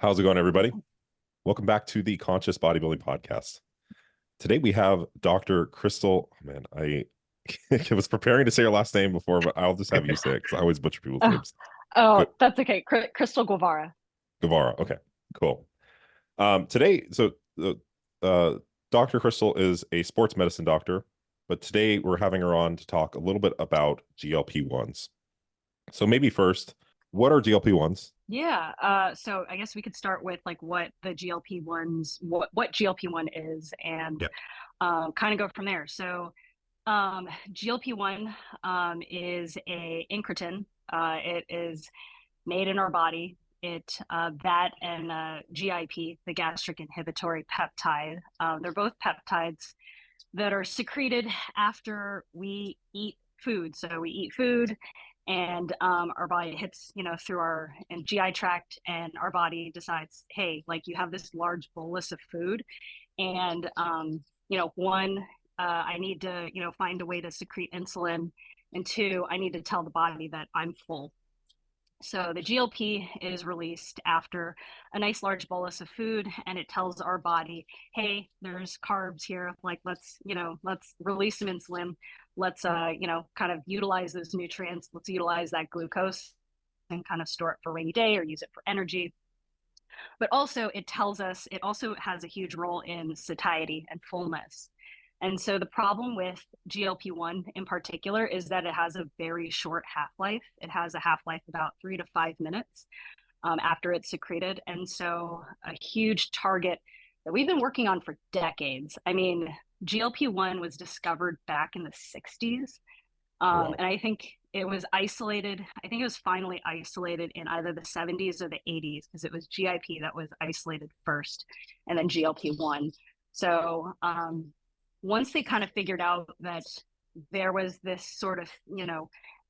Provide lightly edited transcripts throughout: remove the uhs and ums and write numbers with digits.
How's it going, everybody? Welcome back to the Conscious Bodybuilding Podcast. Today we have Dr. Christle. Oh, man, I was preparing to say your last name before, but I'll just have you say it because I always butcher people's Oh, names. oh, Good. that's okay. Christle Guevarra. Guevara. Okay, cool. Today, Dr. Christle is a sports medicine doctor, but today we're having her on to talk a little bit about GLP-1s. So maybe first, what are GLP-1s? Yeah. So I guess we could start with like what the GLP-1s, what GLP-1 is, and Yeah. kind of go from there. So GLP-1 is a incretin. It is made in our body. That and GIP, the gastric inhibitory peptide. They're both peptides that are secreted after we eat food. So we eat food, and our body hits, through our GI tract, and our body decides, hey, like you have this large bolus of food, and one, I need to, find a way to secrete insulin, and two, I need to tell the body that I'm full. So the GLP is released after a nice large bolus of food, and it tells our body, hey, there's carbs here. Like, let's release some insulin. Let's, kind of utilize those nutrients. Let's utilize that glucose and kind of store it for a rainy day or use it for energy. But also it tells us, it also has a huge role in satiety and fullness. And so the problem with GLP-1 in particular is that it has a very short half-life. It has a half-life about 3 to 5 minutes after it's secreted. And so a huge target that we've been working on for decades. I mean, GLP-1 was discovered back in the 60s. Wow. And I think it was isolated. I think it was finally isolated in either the 70s or the 80s, because it was GIP that was isolated first, and then GLP-1. So once they kind of figured out that there was this sort of,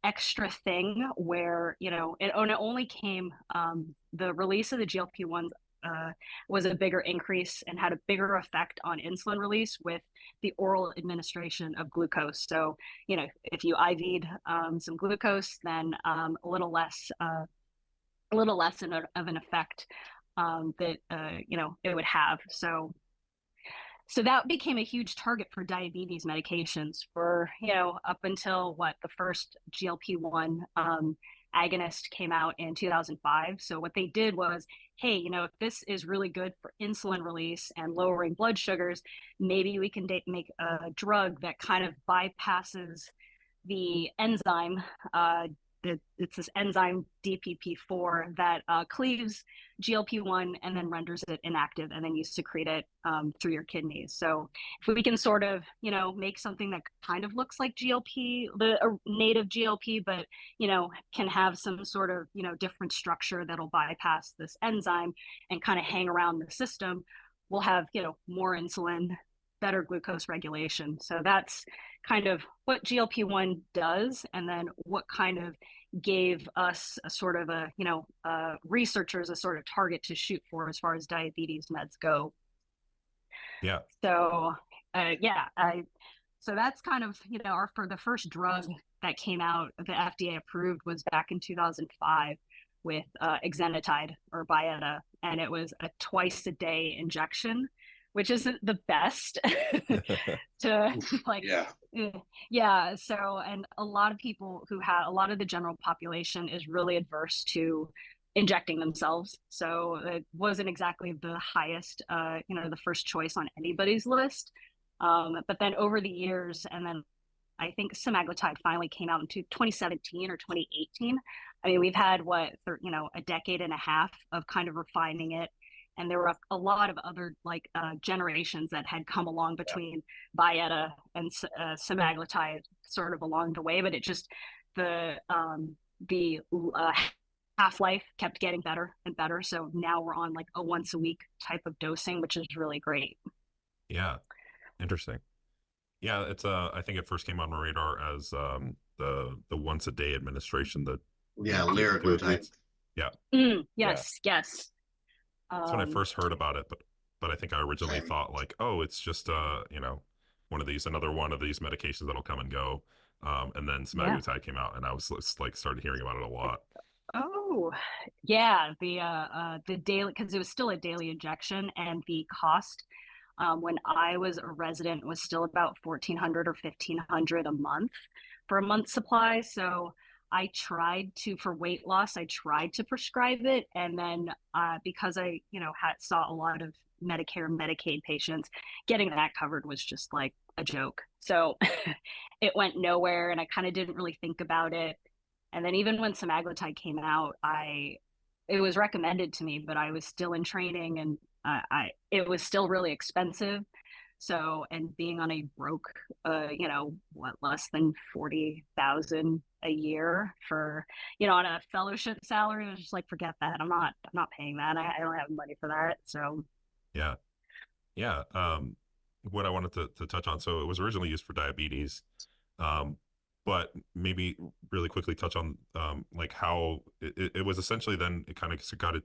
extra thing where, it only came, the release of the GLP-1s was a bigger increase and had a bigger effect on insulin release with the oral administration of glucose. So, if you IV'd some glucose, then a little less of an effect that it would have. So that became a huge target for diabetes medications for, up until the first GLP-1 agonist came out in 2005. So what they did was, hey, if this is really good for insulin release and lowering blood sugars, maybe we can make a drug that kind of bypasses the enzyme. It's this enzyme DPP4 that cleaves GLP-1 and then renders it inactive, and then you secrete it through your kidneys. So if we can sort of, make something that kind of looks like GLP, the native GLP, but, can have some sort of, different structure that'll bypass this enzyme and kind of hang around the system, we'll have, more insulin, better glucose regulation. So that's kind of what GLP-1 does, and then what kind of gave us a sort of researchers a sort of target to shoot for as far as diabetes meds go. Yeah. So so that's kind of, for the first drug that came out, the FDA approved, was back in 2005 with exenatide, or Byetta, and it was a twice a day injection, which isn't the best to like, yeah. So, and a lot of people a lot of the general population is really adverse to injecting themselves. So it wasn't exactly the highest, the first choice on anybody's list. But then over the years, and then I think semaglutide finally came out in 2017 or 2018. I mean, we've had a decade and a half of kind of refining it. And there were a lot of other generations that had come along between Byetta and semaglutide sort of along the way, but it just, the half-life kept getting better and better. So now we're on like a once a week type of dosing, which is really great. Yeah. Interesting. Yeah, it's I think it first came on my radar as the once a day administration, liraglutide. Yeah. Yes. That's when I first heard about it, but I think I originally thought like, oh, it's just another one of these medications that'll come and go. And then semaglutide came out, and I was like started hearing about it a lot. Ooh, yeah, the daily, because it was still a daily injection, and the cost when I was a resident was still about 1,400 or 1,500 a month for a month's supply. So I tried to, for weight loss, I tried to prescribe it, and then because I, saw a lot of Medicare, Medicaid patients, getting that covered was just like a joke. So it went nowhere, and I kind of didn't really think about it. And then even when semaglutide came out, it was recommended to me, but I was still in training, and it was still really expensive. So, and being on a broke, less than 40,000 a year for, on a fellowship salary, I was just like, forget that. I'm not paying that. I don't have money for that. So, Yeah. Yeah. What I wanted to touch on, so it was originally used for diabetes, um, but maybe really quickly touch on like how it was essentially then it kind of started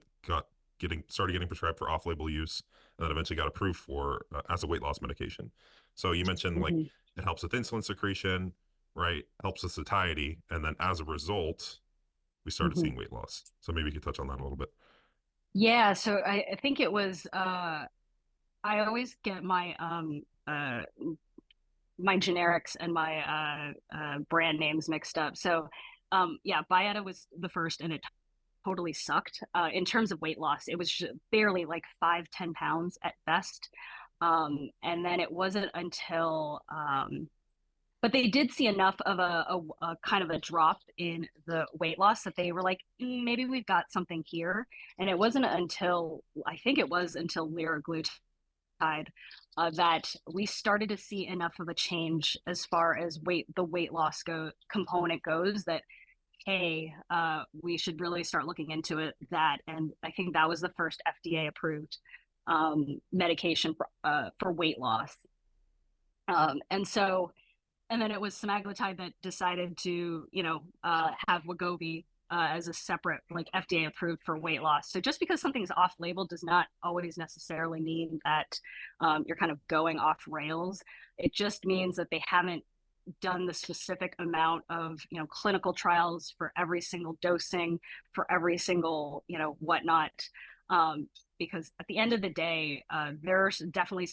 getting prescribed for off-label use, and then eventually got approved for as a weight loss medication. So you mentioned like mhm, it helps with insulin secretion, right? Helps with satiety, and then as a result, we started mhm. seeing weight loss. So maybe you could touch on that a little bit. Yeah. So I think it was, I always get my generics and my brand names mixed up. So, yeah, Byetta was the first, and it totally sucked. In terms of weight loss, it was barely like 5, 10 pounds at best. And then it wasn't until, but they did see enough of a kind of a drop in the weight loss that they were like, maybe we've got something here. And it wasn't until, I think it was until liraglutide that we started to see enough of a change as far as the weight loss component goes, that hey, we should really start looking into it. And I think that was the first FDA approved medication for weight loss. And so, and then it was semaglutide that decided to, have Wegovy as a separate, like, FDA approved for weight loss. So just because something's off label does not always necessarily mean that you're kind of going off rails. It just means that they haven't done the specific amount of, clinical trials for every single dosing, for every single, whatnot. Because at the end of the day, there's definitely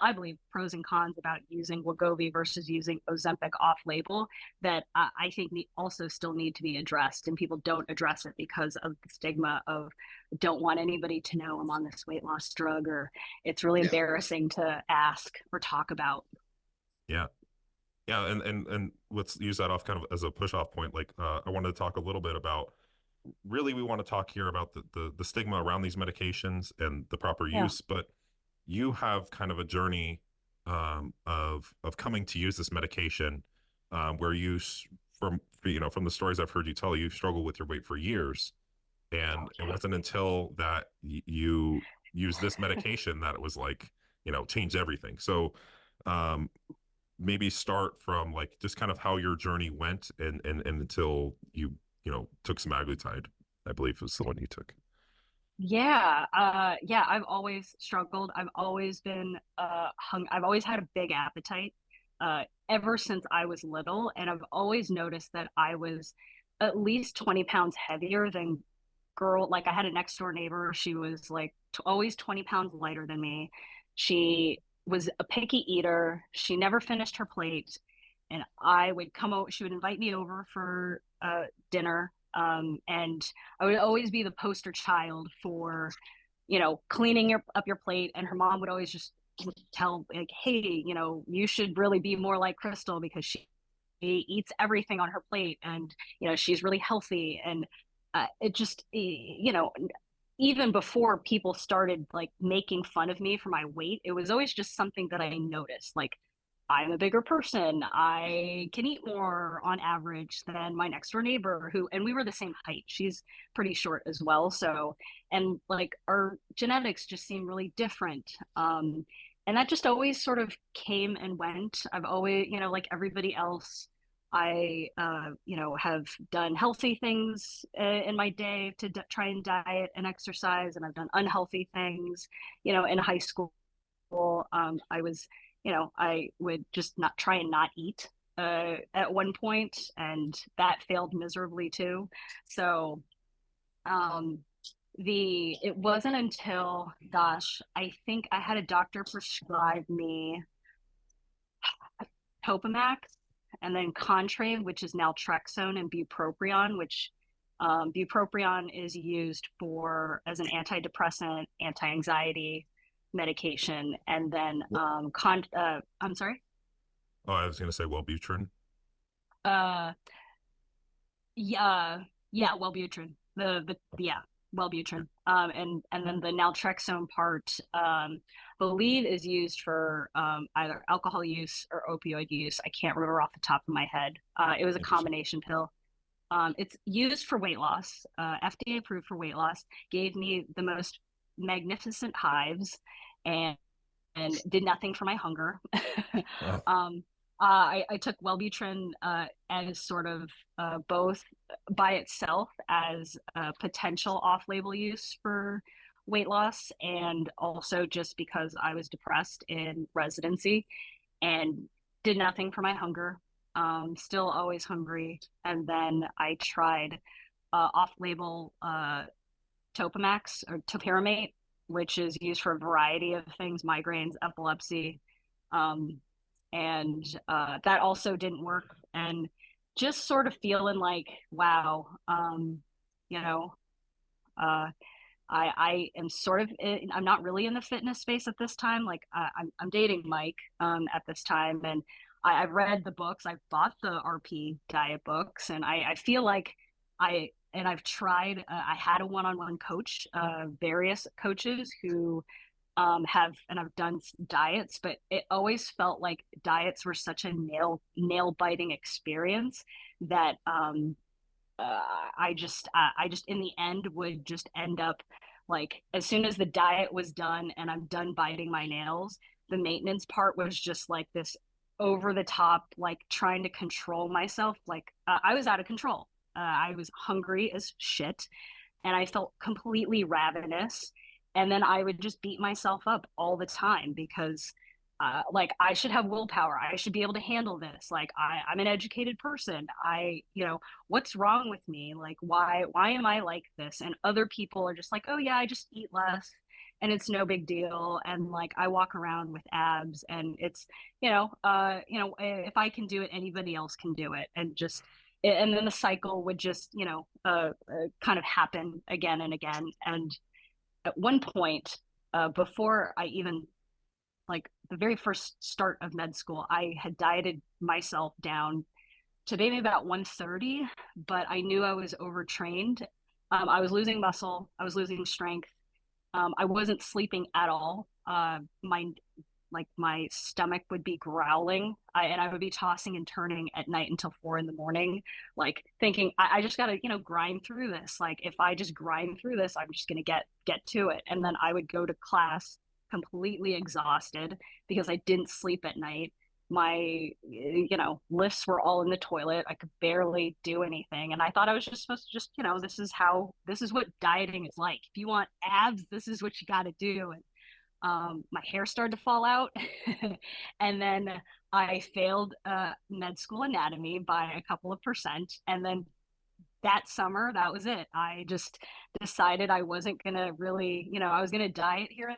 I believe pros and cons about using Wegovy versus using Ozempic off label that I think also still need to be addressed, and people don't address it because of the stigma of don't want anybody to know I'm on this weight loss drug, or it's really embarrassing to ask or talk about. Yeah. Yeah, and let's use that off kind of as a push off point. Like I wanted to talk a little bit about really we want to talk here about the stigma around these medications and the proper Yeah. use, but you have kind of a journey of coming to use this medication where from the stories I've heard you tell, you struggled with your weight for years, and it wasn't until that you used this medication that it was like changed everything. So um maybe start from like just kind of how your journey went and until you took semaglutide, I believe was the one you took. Yeah, yeah, I've always struggled. I've always been I've always had a big appetite ever since I was little, and I've always noticed that I was at least 20 pounds heavier than like I had a next door neighbor. She was like always 20 pounds lighter than me. She was a picky eater. She never finished her plate, and I would come over, she would invite me over for dinner, and I would always be the poster child for, cleaning up your plate. And her mom would always just tell, like, hey, you should really be more like Christle because she eats everything on her plate, and she's really healthy. And it just, even before people started like making fun of me for my weight, it was always just something that I noticed. Like, I'm a bigger person. I can eat more on average than my next door neighbor, and we were the same height. She's pretty short as well. So, and like our genetics just seem really different. And that just always sort of came and went. I've always, like everybody else, I, have done healthy things in my day to try and diet and exercise, and I've done unhealthy things, in high school. I was, I would just not try and not eat at one point, and that failed miserably too. So It wasn't until, gosh, I think I had a doctor prescribe me Topamax and then Contrave, which is naltrexone, and bupropion, which bupropion is used as an antidepressant, anti-anxiety medication. And then I'm sorry. Oh, I was going to say Wellbutrin. Yeah, Wellbutrin. Yeah, Wellbutrin. And then the naltrexone part, believe is used for either alcohol use or opioid use. I can't remember off the top of my head. It was a combination pill. It's used for weight loss. FDA approved for weight loss. Gave me the most magnificent hives, and did nothing for my hunger. um, I took Wellbutrin as sort of both by itself as a potential off-label use for weight loss, and also just because I was depressed in residency and did nothing for my hunger. Still always hungry. And then I tried off-label Topamax or topiramate, which is used for a variety of things, migraines, epilepsy. And that also didn't work. And just sort of feeling like, wow, you know, I am sort of I'm not really in the fitness space at this time. Like I'm dating Mike at this time, and I've read the books. I've bought the RP diet books, and I feel like I've tried. I had a one-on-one coach, various coaches who I've done diets, but it always felt like diets were such a nail biting experience that I just in the end would just end up like, as soon as the diet was done and I'm done biting my nails, the maintenance part was just like this over the top, like trying to control myself. Like I was out of control. I was hungry as shit, and I felt completely ravenous. And then I would just beat myself up all the time because like I should have willpower. I should be able to handle this. Like I'm an educated person. What's wrong with me? Like why am I like this? And other people are just like, oh yeah, I just eat less and it's no big deal. And like I walk around with abs, and it's if I can do it, anybody else can do it. And then the cycle would just kind of happen again and again. And at one point, before I even, like the very first start of med school, I had dieted myself down to maybe about 130, but I knew I was overtrained. I was losing muscle, I was losing strength. I wasn't sleeping at all. My stomach would be growling, and I would be tossing and turning at night until 4 a.m, like thinking I just gotta grind through this. Like if I just grind through this, I'm just gonna get to it. And then I would go to class completely exhausted because I didn't sleep at night. My lifts were all in the toilet. I could barely do anything, and I thought I was just supposed to just this is what dieting is like. If you want abs, this is what you got to do. And my hair started to fall out. And then I failed med school anatomy by a couple of percent. And then that summer, that was it. I just decided I wasn't going to really, I was going to diet here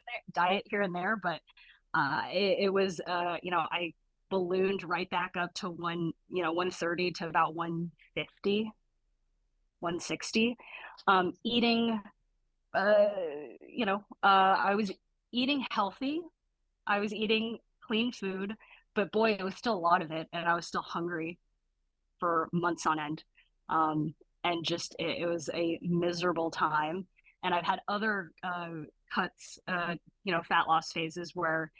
and there. But it was, I ballooned right back up to 130 to about 150, 160. Eating, I was eating healthy. I was eating clean food, but boy, it was still a lot of it, and I was still hungry for months on end. And just it was a miserable time. And I've had other cuts, fat loss phases where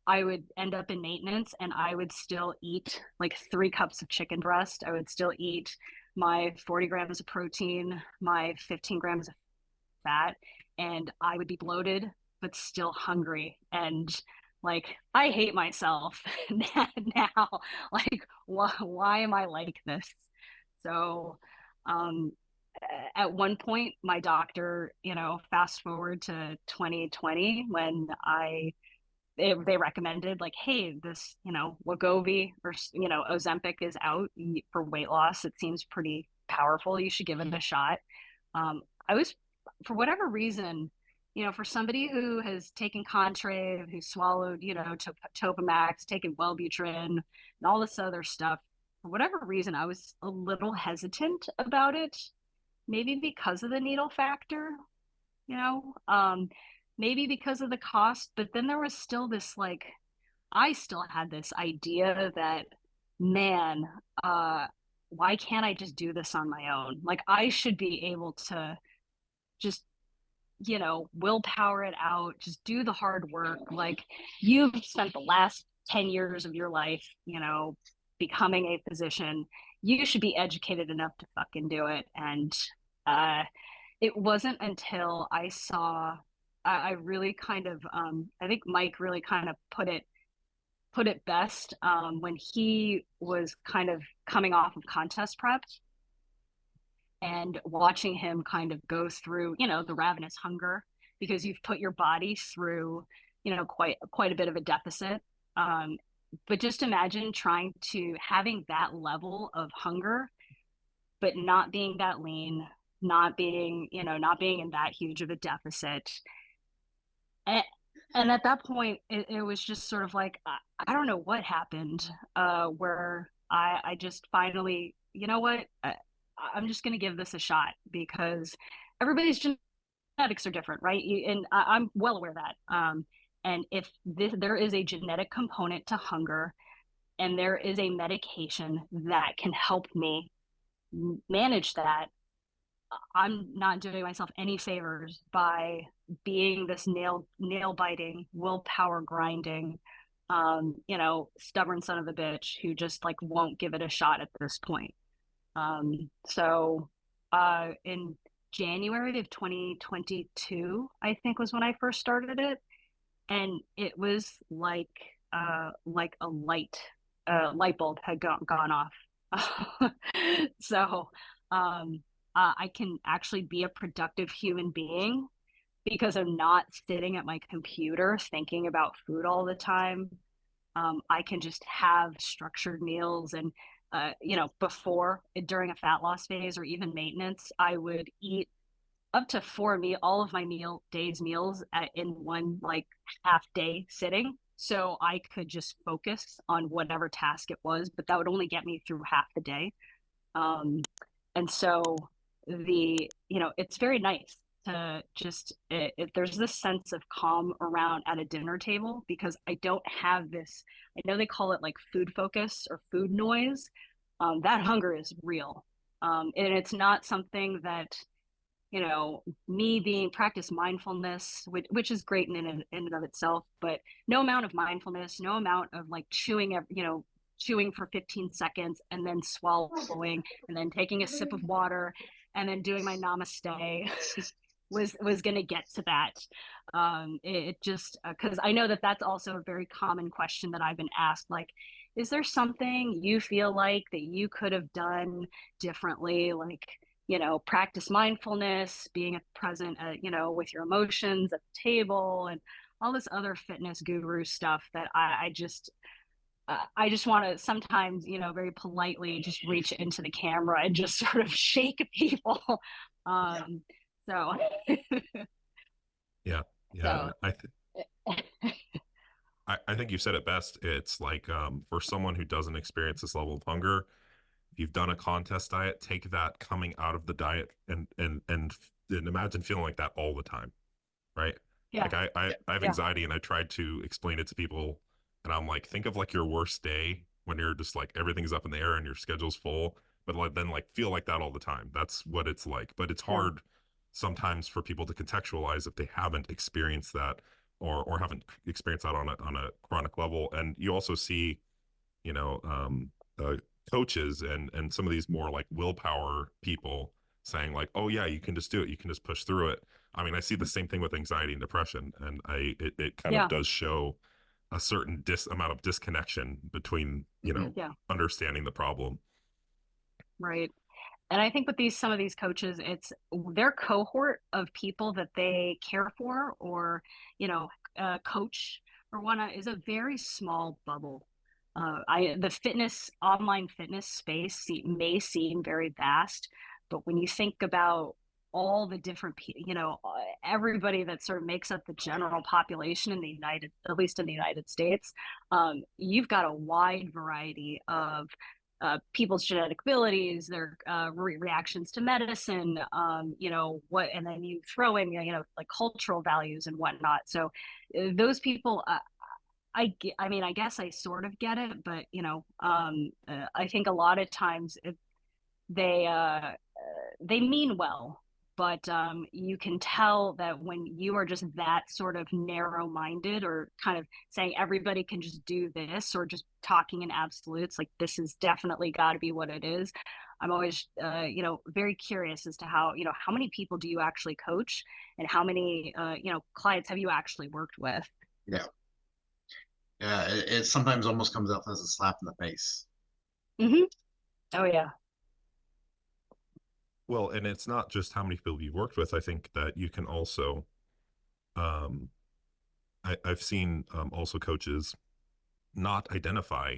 I would end up in maintenance and I would still eat like 3 cups of chicken breast. I would still eat my 40 grams of protein, my 15 grams of fat, and I would be bloated but still hungry. And like I hate myself now. Like why am I like this? So at one point my doctor, fast forward to 2020, when they recommended like, hey, this Wegovy or Ozempic is out for weight loss. It seems pretty powerful, you should give it a shot. I was, for whatever reason, for somebody who has taken Contrave, who swallowed, Topamax, taken Wellbutrin, and all this other stuff, for whatever reason, I was a little hesitant about it. Maybe because of the needle factor, you know, um, maybe because of the cost, but then there was still this like, I still had this idea that, man, uh, why can't I just do this on my own? Like, I should be able to just, willpower it out, just do the hard work. Like, you've spent the last 10 years of your life, becoming a physician. You should be educated enough to fucking do it. And uh, it wasn't until I saw, I really kind of, I think Mike really kind of put it best when he was kind of coming off of contest prep and watching him kind of go through, the ravenous hunger, because you've put your body through, quite a bit of a deficit. But just imagine trying to having that level of hunger, but not being that lean, not being in that huge of a deficit. And, and at that point, it was just sort of like, I don't know what happened, where I just finally, you know what, I'm just going to give this a shot, because everybody's genetics are different, right? And I'm well aware of that. And if there is a genetic component to hunger, and there is a medication that can help me manage that, I'm not doing myself any favors by being this nail biting, willpower grinding, stubborn son of a bitch who just like won't give it a shot at this point. So in January of 2022, I think was when I first started it, and it was like a light bulb had gone off. So I can actually be a productive human being because I'm not sitting at my computer thinking about food all the time. I can just have structured meals, and before, during a fat loss phase or even maintenance, I would eat up to all of my meals in one like half day sitting, so I could just focus on whatever task it was, but that would only get me through half the day. Um, and so it's very nice to just there's this sense of calm around at a dinner table, because I don't have this, I know they call it like food focus or food noise. That hunger is real. And it's not something that, me being practice mindfulness, which is great in and of itself, but no amount of mindfulness, no amount of like chewing for 15 seconds and then swallowing and then taking a sip of water and then doing my namaste was going to get to that. It just, because I know that that's also a very common question that I've been asked, like, is there something you feel like that you could have done differently? Like, practice mindfulness, being present, with your emotions at the table, and all this other fitness guru stuff that I just want to sometimes, very politely just reach into the camera and just sort of shake people. Um, so, Yeah. so I think you said it best. It's like, for someone who doesn't experience this level of hunger, if you've done a contest diet, take that coming out of the diet and imagine feeling like that all the time, right? yeah, Like I have yeah, anxiety, and I tried to explain it to people, and I'm like, think of like your worst day when you're just like everything's up in the air and your schedule's full, but like then like feel like that all the time. That's what it's like. But it's yeah, hard sometimes for people to contextualize if they haven't experienced that, or haven't experienced that on a chronic level. And you also see, you know, uh, coaches and some of these more like willpower people saying like, oh yeah, you can just do it, you can just push through it. I mean, I see the same thing with anxiety and depression, and it kind of yeah, does show a certain amount of disconnection between, yeah, understanding the problem. right. And I think with some of these coaches, it's their cohort of people that they care for, or, coach or wanna, is a very small bubble. The online fitness space may seem very vast, but when you think about all the different, everybody that sort of makes up the general population in at least in the United States, you've got a wide variety of people's genetic abilities, their reactions to medicine, and then you throw in, like cultural values and whatnot. So those people, I mean, I guess I sort of get it, but I think a lot of times they they mean well, but you can tell that when you are just that sort of narrow-minded, or kind of saying everybody can just do this, or just talking in absolutes, like this is definitely got to be what it is. I'm always, very curious as to how many people do you actually coach, and how many, clients have you actually worked with? Yeah. Yeah. It sometimes almost comes off as a slap in the face. Mm-hmm. Oh yeah. Well, and it's not just how many people you've worked with. I think that you can also, um, I've seen also coaches not identify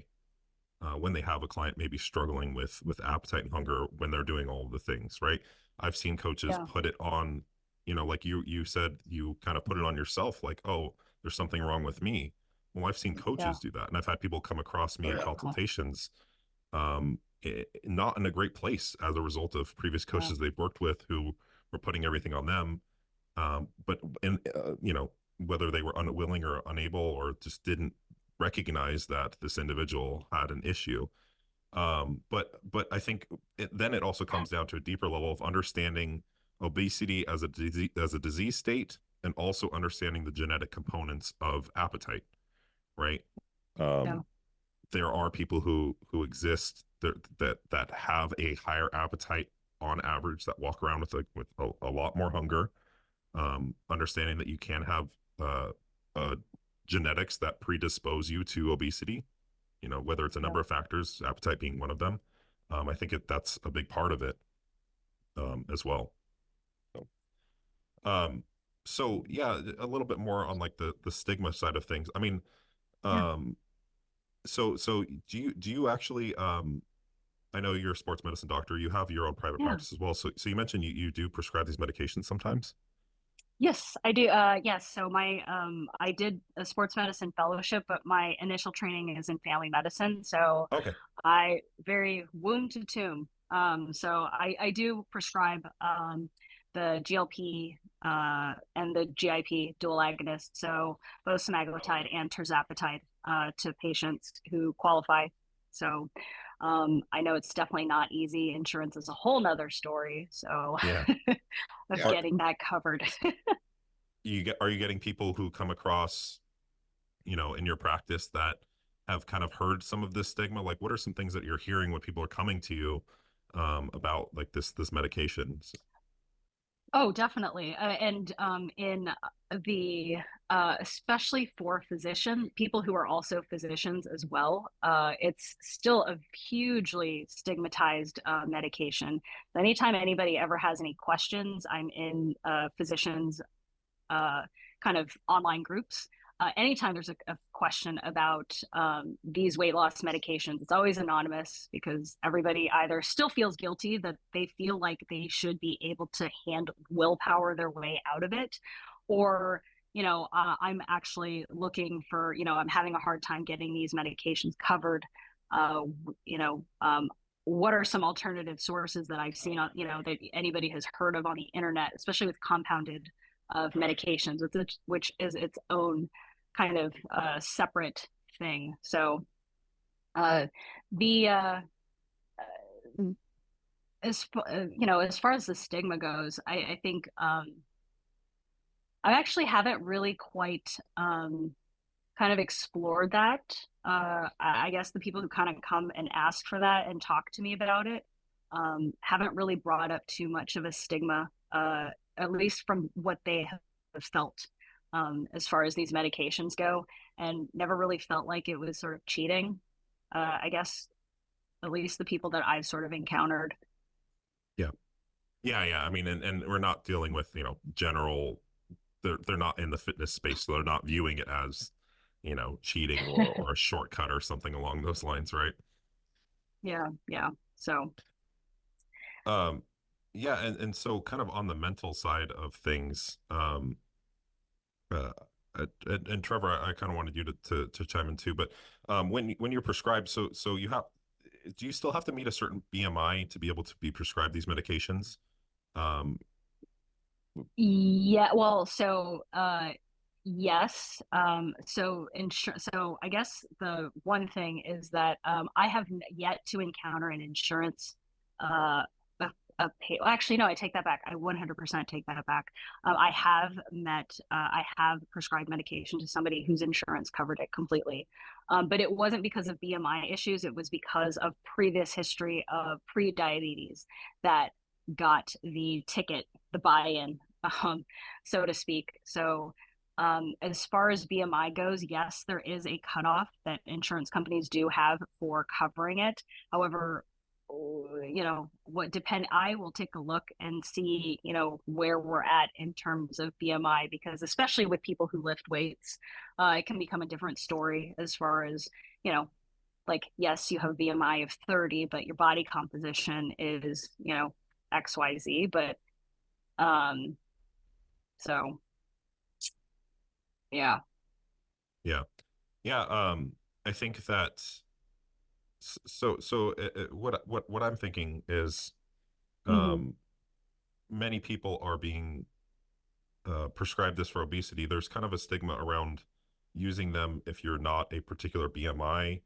when they have a client maybe struggling with appetite and hunger when they're doing all of the things, right? I've seen coaches Yeah. put it on, like you said, you kind of put it on yourself, like, oh, there's something wrong with me. Well, I've seen Yeah. coaches do that, and I've had people come across me Oh, in yeah. consultations, not in a great place as a result of previous Yeah. coaches they've worked with who were putting everything on them. But in whether they were unwilling or unable or just didn't recognize that this individual had an issue. But I think then it also comes down to a deeper level of understanding obesity as a disease state, and also understanding the genetic components of appetite, right? Yeah. There are people who exist that have a higher appetite on average, that walk around with a lot more hunger. Understanding that you can have uh, uh, genetics that predispose you to obesity, whether it's a Yeah. number of factors, appetite being one of them. I think that's a big part of it as well. So, um, so yeah, a little bit more on like the stigma side of things. I mean, Yeah. um, so do you actually I know you're a sports medicine doctor. You have your own private Yeah. practice as well. So you mentioned you do prescribe these medications sometimes. Yes, I do. Yes. So I did a sports medicine fellowship, but my initial training is in family medicine. So Okay. I very womb to tomb. So I do prescribe the GLP and the GIP dual agonist, so both semaglutide and tirzepatide, to patients who qualify. So I know it's definitely not easy. Insurance is a whole nother story. So Yeah. of Yeah. getting that covered. Are you getting people who come across, in your practice that have kind of heard some of this stigma? Like, what are some things that you're hearing when people are coming to you about like this medication? Oh, definitely. And in the especially for people who are also physicians as well, it's still a hugely stigmatized medication. Anytime anybody ever has any questions, I'm in physicians uh, kind of online groups. Anytime there's a question about these weight loss medications, it's always anonymous, because everybody either still feels guilty that they feel like they should be able to willpower their way out of it, or I'm actually looking for, I'm having a hard time getting these medications covered. Uh, you know, um, what are some alternative sources that I've seen on, that anybody has heard of on the internet, especially with compounded of medications, which is its own kind of separate thing. So the as far as the stigma goes, I think I actually haven't really quite kind of explored that. I guess the people who kind of come and ask for that and talk to me about it haven't really brought up too much of a stigma, at least from what they have felt, as far as these medications go, and never really felt like it was sort of cheating. I guess at least the people that I've sort of encountered. Yeah. Yeah. I mean, and we're not dealing with, general, they're not in the fitness space, so they're not viewing it as, cheating or a shortcut or something along those lines, right? Yeah, yeah. So Um, Yeah, and so kind of on the mental side of things, uh, and Trevor, I kind of wanted you to chime in too, but when you're prescribed, so you have, do you still have to meet a certain BMI to be able to be prescribed these medications? Um, Yeah, well, so yes. So I guess the one thing is that I have yet to encounter an insurance uh well, actually no, I take that back. I 100% take that back. I have prescribed medication to somebody whose insurance covered it completely. But it wasn't because of BMI issues, it was because of previous history of pre-diabetes that got the ticket, the buy-in, um, so to speak. So, as far as BMI goes, yes, there is a cutoff that insurance companies do have for covering it. However, I will take a look and see, where we're at in terms of BMI, because especially with people who lift weights, it can become a different story as far as, you know, like, yes, you have a BMI of 30, but your body composition is, XYZ. But um, so yeah. yeah, yeah. I think that what I'm thinking is, Hmm. um, many people are being prescribed this for obesity. There's kind of a stigma around using them if you're not a particular BMI.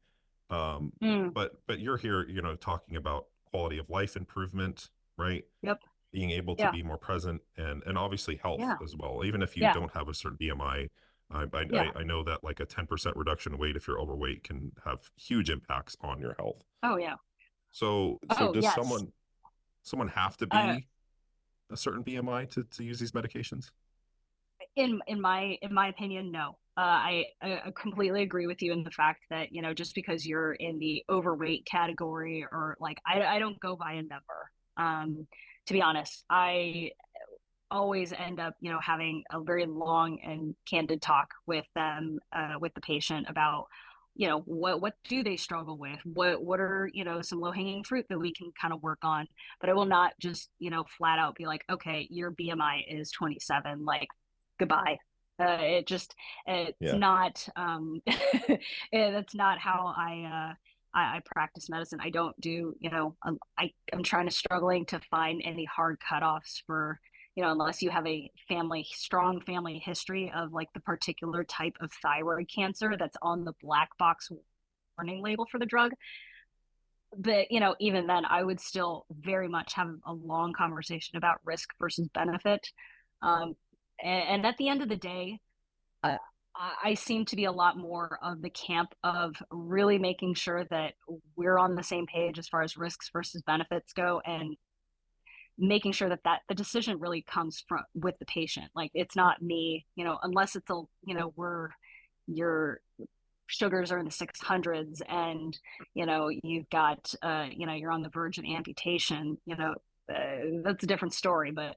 Um, Mm. but you're here, talking about quality of life improvement, right? Yep. Being able to Yeah. be more present, and obviously health Yeah. as well. Even if you Yeah. don't have a certain BMI, I, I Yeah. I know that like a 10% reduction in weight if you're overweight can have huge impacts on your health. Oh, yeah. So Oh, does yes. someone have to Uh, be a certain BMI to use these medications? in my opinion, no. I completely agree with you in the fact that, just because you're in the overweight category, or like, I don't go by a number. To be honest, I always end up, having a very long and candid talk with them, with the patient, about, what do they struggle with? What are, some low hanging fruit that we can kind of work on? But I will not just, flat out be like, okay, your BMI is 27, like, goodbye. It's Yeah, not, that's not how I practice medicine. I don't do, I'm trying to struggling to find any hard cutoffs for, unless you have a strong family history of, like, the particular type of thyroid cancer that's on the black box warning label for the drug. But, even then, I would still very much have a long conversation about risk versus benefit. Um, and at the end of the day, uh, I seem to be a lot more of the camp of really making sure that we're on the same page as far as risks versus benefits go, and making sure that the decision really comes from with the patient. Like, it's not me, unless it's a, we're your sugars are in the 600s, and, you've got, you're on the verge of amputation, that's a different story. But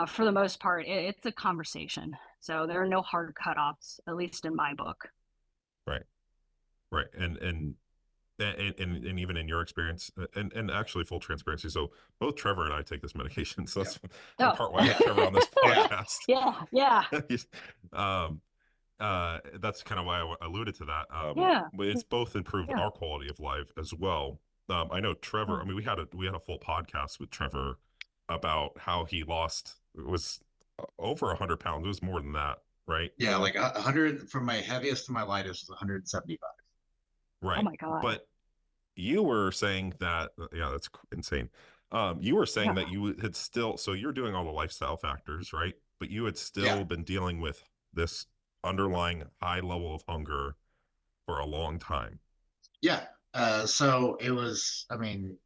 for the most part, it's a conversation. So there are no hard cutoffs, at least in my book. right, right, and even in your experience, and actually full transparency, so both Trevor and I take this medication, so Yeah. that's in Oh, part why I have Trevor on this Yeah. podcast. yeah, yeah, um, that's kind of why I alluded to that. yeah, But it's both improved yeah. our quality of life as well. I know Trevor. I Oh, mean, we had a full podcast with Trevor about how he lost. It was over 100 pounds. It was more than that, right? Yeah, like 100 from my heaviest to my lightest was 175. oh Right. my God. But you were saying that, yeah, that's insane. You were saying Yeah. that you had still, so you're doing all the lifestyle factors, right? But you had Yeah, still been dealing with this underlying high level of hunger for a long time. yeah. So it was, I mean,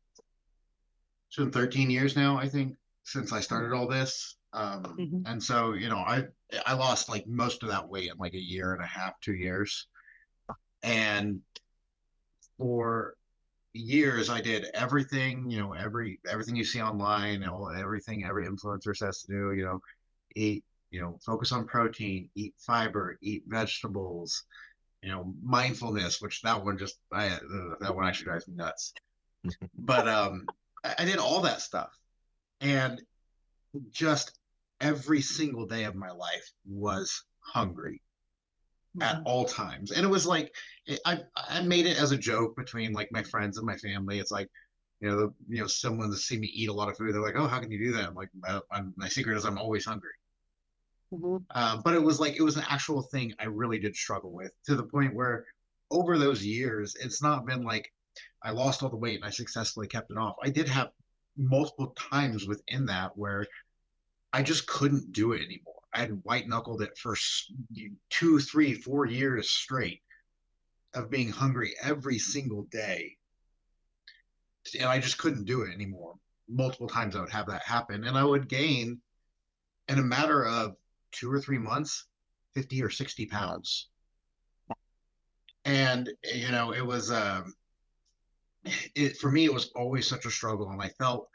it's been 13 years now, I think, since I started all this. Mm-hmm. And so, I lost like most of that weight in like a year and a half, 2 years. And for years I did everything, everything you see online, everything every influencer says to do, eat, focus on protein, eat fiber, eat vegetables, mindfulness, which that one actually drives me nuts. But I did all that stuff. And just every single day of my life was hungry at all times. And it was like, I made it as a joke between like my friends and my family. It's like, someone to see me eat a lot of food. They're like, "Oh, how can you do that?" I'm like, my secret is I'm always hungry. But it was like, it was an actual thing I really did struggle with, to the point where over those years, it's not been like I lost all the weight and I successfully kept it off. I did have multiple times within that where I just couldn't do it anymore. I had white knuckled it for 2, 3, 4 years straight of being hungry every single day. And I just couldn't do it anymore. Multiple times I would have that happen, and I would gain in a matter of 2 or 3 months 50 or 60 pounds. And it was for me, it was always such a struggle. And I felt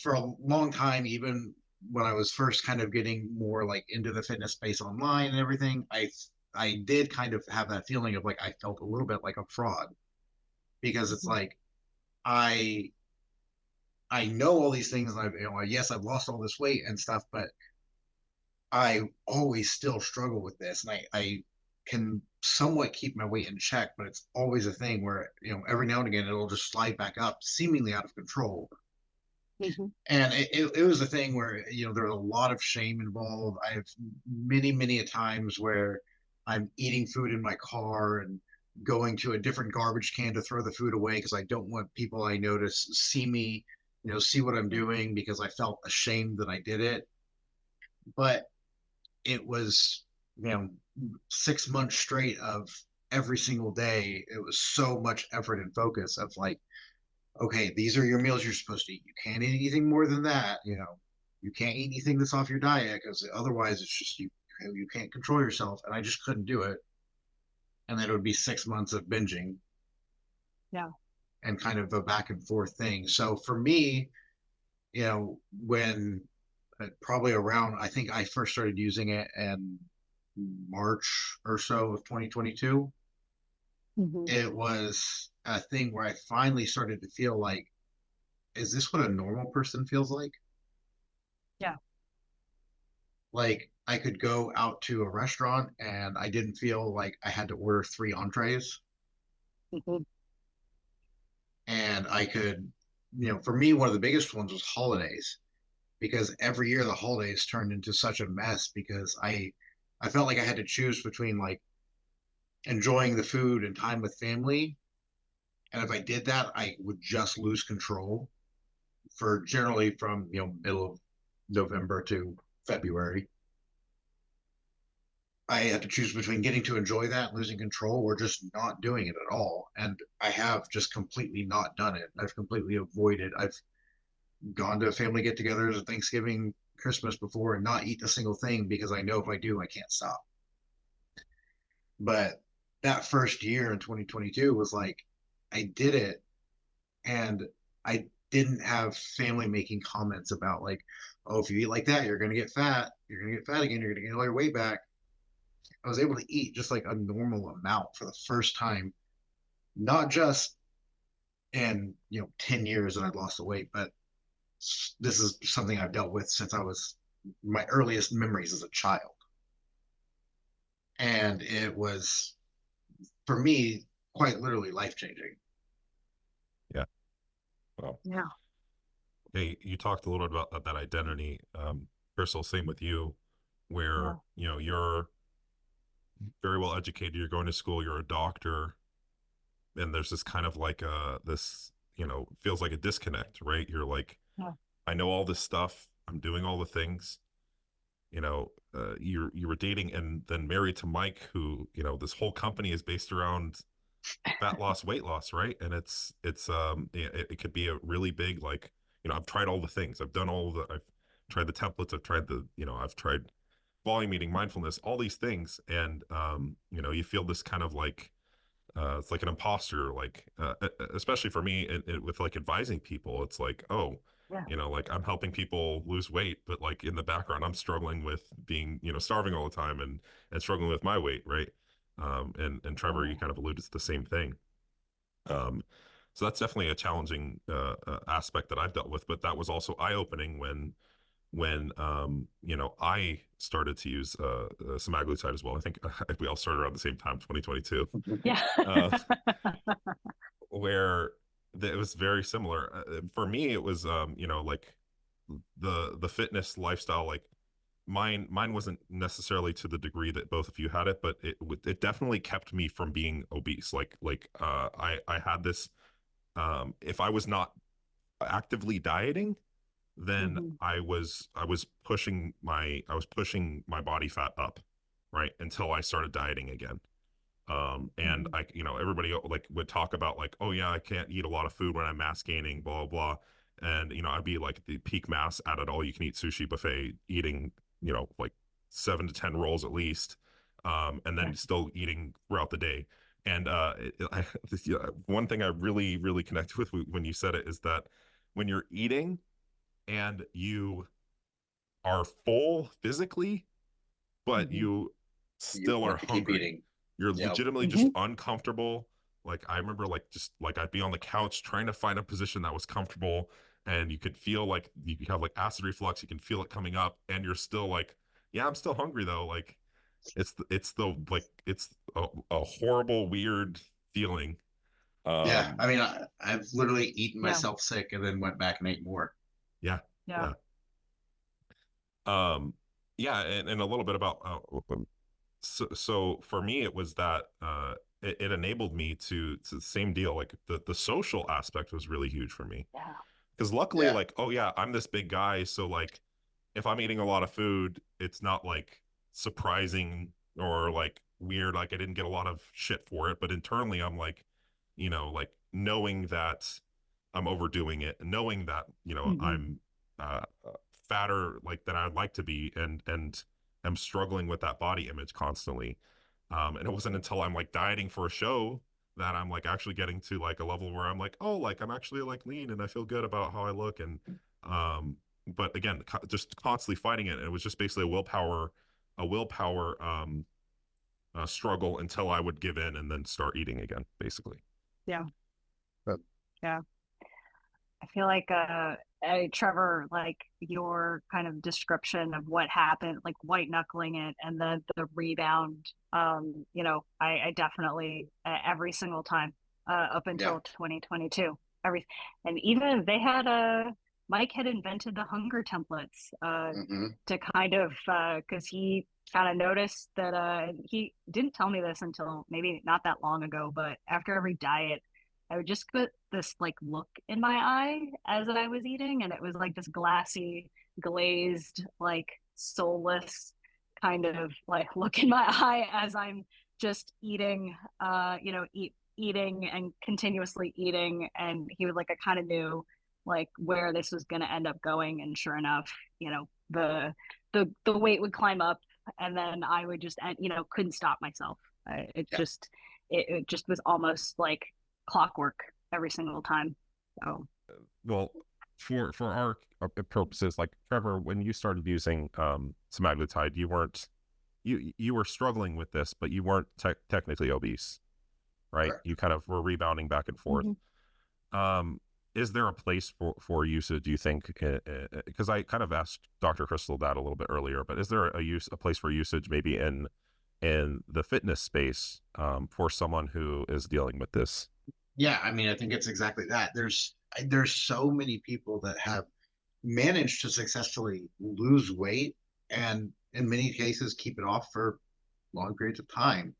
for a long time, even when I was first kind of getting more like into the fitness space online and everything, I did kind of have that feeling of like I felt a little bit like a fraud, because it's like I I know all these things, and yes, I've lost all this weight and stuff, but I always still struggle with this, and I can somewhat keep my weight in check, but it's always a thing where every now and again it'll just slide back up, seemingly out of control. And it was a thing where there was a lot of shame involved. I have many a times where I'm eating food in my car and going to a different garbage can to throw the food away because I don't want people I know to see me, see what I'm doing, because I felt ashamed that I did it. But it was, 6 months straight of every single day. It was so much effort and focus of like, okay, these are your meals you're supposed to eat. You can't eat anything more than that. You can't eat anything that's off your diet, because otherwise it's just you can't control yourself. And I just couldn't do it. And then it would be 6 months of binging. Yeah. And kind of a back and forth thing. So for me, when probably around, I think I first started using it in March or so of 2022. It was a thing where I finally started to feel like, is this what a normal person feels like? Yeah. Like I could go out to a restaurant and I didn't feel like I had to order 3 entrees. And I could, for me, one of the biggest ones was holidays, because every year the holidays turned into such a mess, because I felt like I had to choose between like enjoying the food and time with family. And if I did that, I would just lose control for generally from, middle of November to February. I had to choose between getting to enjoy that, losing control, or just not doing it at all. And I have just completely not done it. I've completely avoided. I've gone to family get-togethers at Thanksgiving, Christmas before, and not eat a single thing, because I know if I do, I can't stop. But that first year in 2022 was like, I did it, and I didn't have family making comments about like, oh, if you eat like that, you're gonna get fat. You're gonna get fat again. You're gonna get all your weight back. I was able to eat just like a normal amount for the first time, not just in 10 years that I'd lost the weight, but this is something I've dealt with since I was my earliest memories as a child. And it was, for me, quite literally life changing. Yeah. Well, Yeah. hey, you talked a little bit about that identity. Christle, same with you, where, you're very well educated, you're going to school, you're a doctor, and there's this kind of like this, feels like a disconnect, right? You're like, I know all this stuff, I'm doing all the things, you were dating and then married to Mike, who, this whole company is based around fat loss, weight loss, right? And it could be a really big, like, I've tried all the things, I've tried the templates, I've tried volume eating, mindfulness, all these things. And you feel this kind of like it's like an imposter, like especially for me, with like advising people, it's like, oh, like I'm helping people lose weight, but like in the background I'm struggling with being, starving all the time, and struggling with my weight, right? And Trevor, you kind of alluded to the same thing. So that's definitely a challenging aspect that I've dealt with. But that was also eye-opening when you know, I started to use semaglutide as well. I think we all started around the same time, 2022. Yeah. Where it was very similar. For me, it was you know, like the fitness lifestyle, like mine wasn't necessarily to the degree that both of you had it, but it definitely kept me from being obese. I had this, if I was not actively dieting, then Mm-hmm. I was pushing my body fat up, right, until I started dieting again. And Mm-hmm. I, you know, everybody like would talk about like, oh yeah, I can't eat a lot of food when I'm mass gaining, blah blah blah. And you know, I'd be like the peak mass at an all you can eat sushi buffet, eating, you know, like 7 to 10 rolls at least, and Yeah. then still eating throughout the day. And one thing I really connected with when you said it is that when you're eating and you are full physically, but Mm-hmm. you You still are want to keep hungry. eating. You're Yep. legitimately just Mm-hmm. uncomfortable. Like I remember like just like I'd be on the couch trying to find a position that was comfortable, and you could feel like you have like acid reflux, you can feel it coming up, and you're still like, yeah, I'm still hungry though. Like it's a horrible, weird feeling. Yeah. Um I mean, I've literally eaten Yeah. myself sick and then went back and ate more. yeah, Yeah. yeah. Um yeah, and a little bit about so for me it was that it enabled me to the same deal, like the social aspect was really huge for me, Yeah. because luckily, Yeah. like, oh yeah, I'm this big guy, so like if I'm eating a lot of food, it's not like surprising or like weird, like I didn't get a lot of shit for it, but internally I'm like, you know, like knowing that I'm overdoing it, knowing that, you know, Mm-hmm. I'm fatter like that I'd like to be, and I'm struggling with that body image constantly. And it wasn't until I'm like dieting for a show that I'm like actually getting to like a level where I'm like, oh, like I'm actually like lean and I feel good about how I look. And but again, just constantly fighting it. And it was just basically a willpower struggle until I would give in and then start eating again, basically. Yeah. But Yeah. I feel like Trevor, like your kind of description of what happened, like white knuckling it and then the rebound. You know, I definitely every single time up Yeah. until 2022, every and even they had a Mike had invented the hunger templates Hmm. to kind of because he kind of noticed that he didn't tell me this until maybe not that long ago, but after every diet I would just put this like look in my eye as I was eating, and it was like this glassy, glazed, like soulless kind of like look in my eye as I'm just eating, you know, eating and continuously eating. And he was like, I kind of knew like where this was going to end up going, and sure enough, you know, the weight would climb up, and then I would just, you know, couldn't stop myself. It Yeah. just, it just was almost like clockwork every single time. So well, for our purposes, like Trevor, when you started using semaglutide, you were struggling with this, but you weren't technically obese, right? Correct. You kind of were rebounding back and forth. mm-hmm. Um, is there a place for usage, do you think? Because I kind of asked Dr. Christle that a little bit earlier, but is there a place for usage maybe in the fitness space for someone who is dealing with this? Yeah. I mean, I think it's exactly that. There's so many people that have managed to successfully lose weight and in many cases keep it off for long periods of time.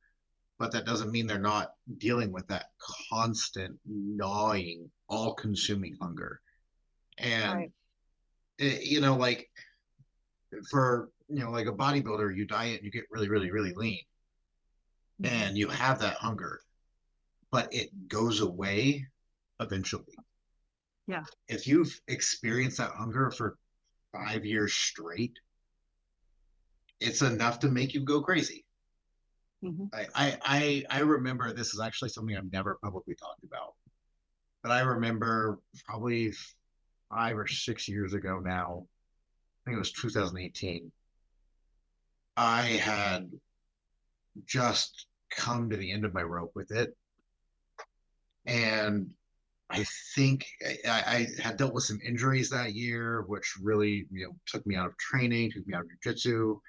But that doesn't mean they're not dealing with that constant gnawing, all consuming hunger. And Right. you know, like for like a bodybuilder, you diet and you get really lean Mm-hmm. and you have that hunger, but it goes away eventually. Yeah. If you've experienced that hunger for 5 years straight, it's enough to make you go crazy. Mm-hmm. I remember, this is actually something I've never publicly talked about, but I remember probably 5 or 6 years ago now, I think it was 2018. I had just come to the end of my rope with it. And I think I had dealt with some injuries that year, which really, took me out of training, took me out of jiu-jitsu,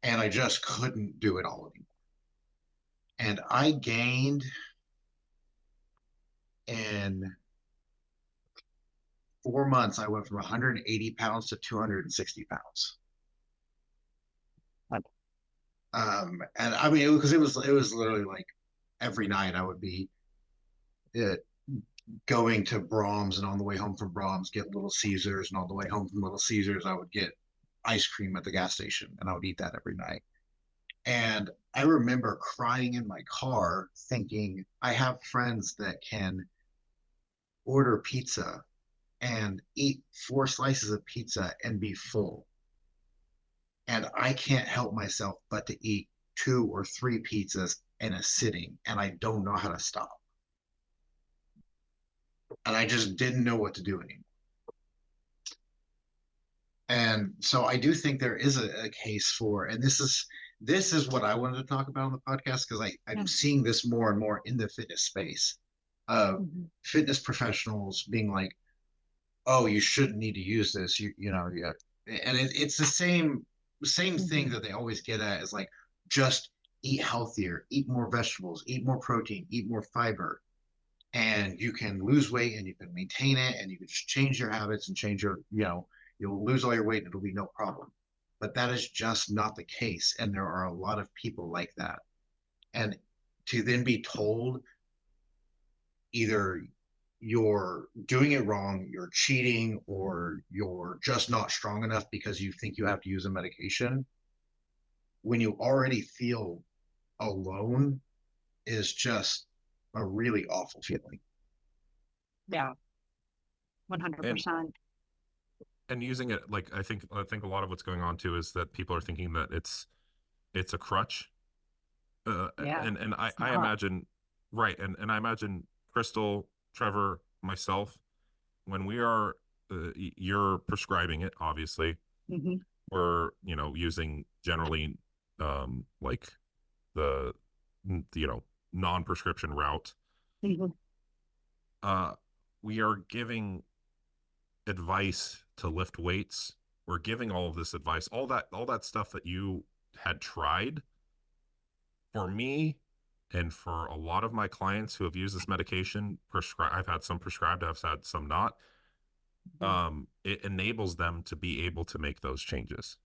and I just couldn't do it all anymore. And I gained in 4 months, I went from 180 pounds to 260 pounds. And I mean, because it was literally like every night I would be uh, going to Brahms, and on the way home from Brahms, get Little Caesars, and on the way home from Little Caesars, I would get ice cream at the gas station, and I would eat that every night. And I remember crying in my car, thinking, I have friends that can order pizza and eat 4 slices of pizza and be full. And I can't help myself but to eat 2 or 3 pizzas in a sitting, and I don't know how to stop. And I just didn't know what to do anymore. And so I do think there is a case for, and this is what I wanted to talk about on the podcast, because I'm seeing this more and more in the fitness space of fitness professionals being like, oh, you shouldn't need to use this, yeah. And it's the same thing that they always get at, is like, just eat healthier, eat more vegetables, eat more protein, eat more fiber, and you can lose weight and you can maintain it, and you can just change your habits and change your, you'll lose all your weight and it'll be no problem. But that is just not the case. And there are a lot of people like that. And to then be told either you're doing it wrong, you're cheating, or you're just not strong enough because you think you have to use a medication when you already feel alone, is just a really awful feeling. Yeah. 100%. And using it, like, I think a lot of what's going on too is that people are thinking that it's a crutch. And I imagine, right, and I imagine Christle, Trevor, myself, when we are you're prescribing it, obviously, we're using generally like the non-prescription route. We are giving advice to lift weights. We're giving all of this advice, all that stuff that you had tried. For me, and for a lot of my clients who have used this medication, I've had some prescribed, I've had some not. It enables them to be able to make those changes.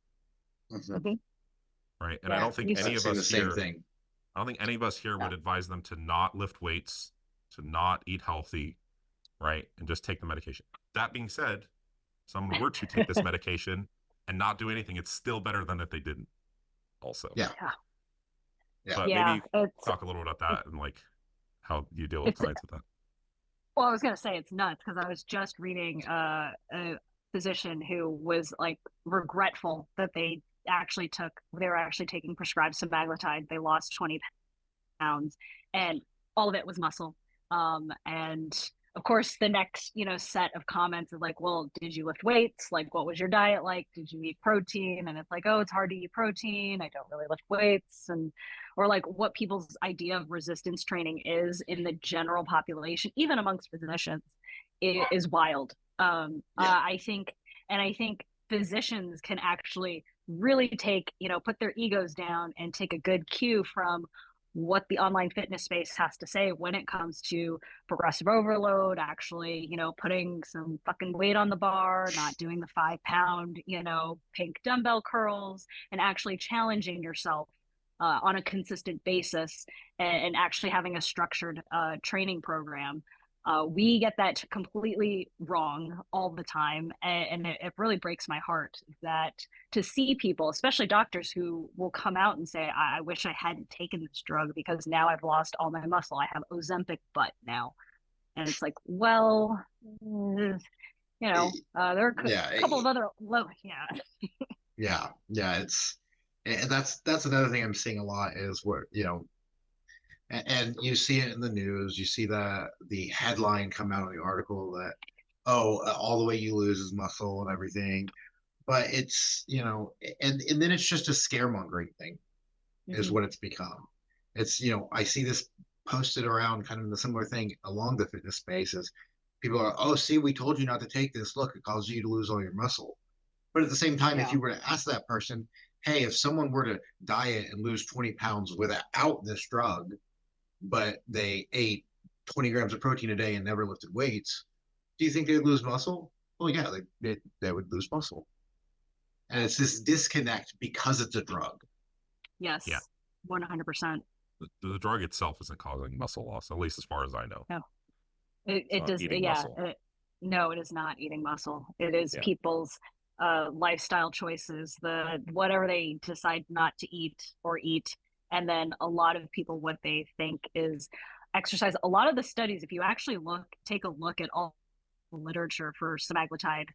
Right. And I don't think any of us here, I don't think any of us here would advise them to not lift weights, to not eat healthy, right, and just take the medication. That being said, someone were to take this medication and not do anything, it's still better than if they didn't. Also, but maybe talk a little bit about that and like how you deal with clients with that. Well, I was gonna say it's nuts, because I was just reading a physician who was like regretful that they were actually taking prescribed semaglutide. They lost 20 pounds, and all of it was muscle. And of course, the next, set of comments is like, well, did you lift weights? Like, what was your diet like? Did you eat protein? And it's like, oh, it's hard to eat protein. I don't really lift weights. Or like what people's idea of resistance training is in the general population, even amongst physicians, is wild. I think physicians can actually really take, put their egos down and take a good cue from what the online fitness space has to say when it comes to progressive overload, actually, putting some fucking weight on the bar, not doing the 5-pound, pink dumbbell curls, and actually challenging yourself on a consistent basis, and actually having a structured training program. We get that completely wrong all the time, and it really breaks my heart that to see people, especially doctors, who will come out and say, I wish I hadn't taken this drug because now I've lost all my muscle. I have Ozempic butt now. And it's like, well, there are a couple of other it's, and that's another thing I'm seeing a lot is where, and you see it in the news, you see the headline come out of the article that, oh, all the way you lose is muscle and everything. But it's, and then it's just a scaremongering thing is what it's become. It's, I see this posted around kind of the similar thing along the fitness space is people are, oh, see, we told you not to take this. Look, it causes you to lose all your muscle. But at the same time, if you were to ask that person, hey, if someone were to diet and lose 20 pounds without this drug, but they ate 20 grams of protein a day and never lifted weights, do you think they'd lose muscle? Well, yeah, they would lose muscle. And it's this disconnect because it's a drug. Yes. Yeah. 100%. The drug itself isn't causing muscle loss, at least as far as I know. No. It does. Yeah. No, it is not eating muscle. It is people's lifestyle choices, whatever they decide not to eat or eat. And then a lot of people, what they think is exercise. A lot of the studies, if you actually take a look at all the literature for semaglutide,